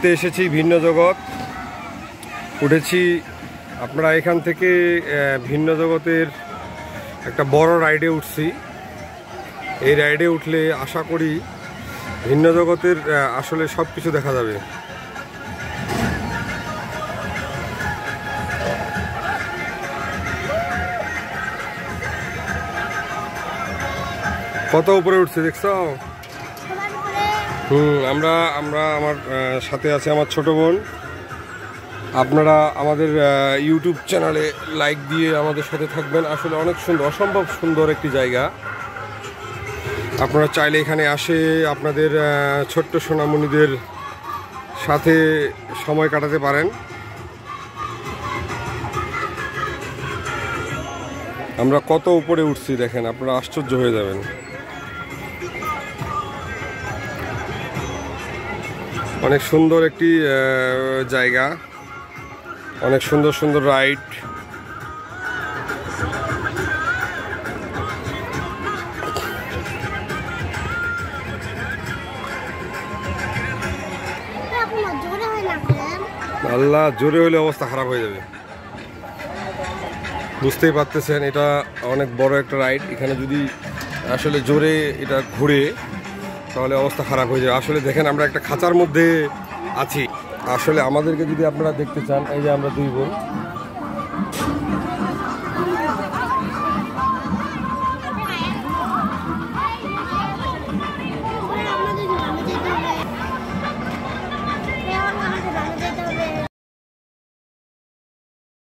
ঘুরতে এসেছি ভিন্ন জগৎ, উঠেছি। আপনারা এখান থেকে ভিন্ন জগতের একটা বড় রাইডে উঠছি। এই রাইডে উঠলে আশা করি ভিন্ন জগতের আসলে সব কিছু দেখা যাবে। কত উপরে উঠছে দেখছো? আমরা আমার সাথে আছে আমার ছোট বোন। আপনারা আমাদের ইউটিউব চ্যানেলে লাইক দিয়ে আমাদের সাথে থাকবেন। আসলে অনেক সুন্দর, অসম্ভব সুন্দর একটি জায়গা। আপনারা চাইলে এখানে আসে আপনাদের ছোট্ট সোনামণিদের সাথে সময় কাটাতে পারেন। আমরা কত উপরে উঠছি দেখেন, আপনারা আশ্চর্য হয়ে যাবেন। অনেক সুন্দর একটি জায়গা, অনেক সুন্দর সুন্দর রাইড। আল্লাহ, জোরে হলে অবস্থা খারাপ হয়ে যাবে। বুঝতেই পারতেছেন এটা অনেক বড় একটা রাইড। এখানে যদি আসলে জোরে এটা ঘুরে তাহলে অবস্থা খারাপ হয়ে যাবে। আসলে দেখেন আমরা একটা খাঁচার মধ্যে আছি। আসলে আমাদেরকে যদি আপনারা দেখতে চান, এই যে আমরা দুই বোন,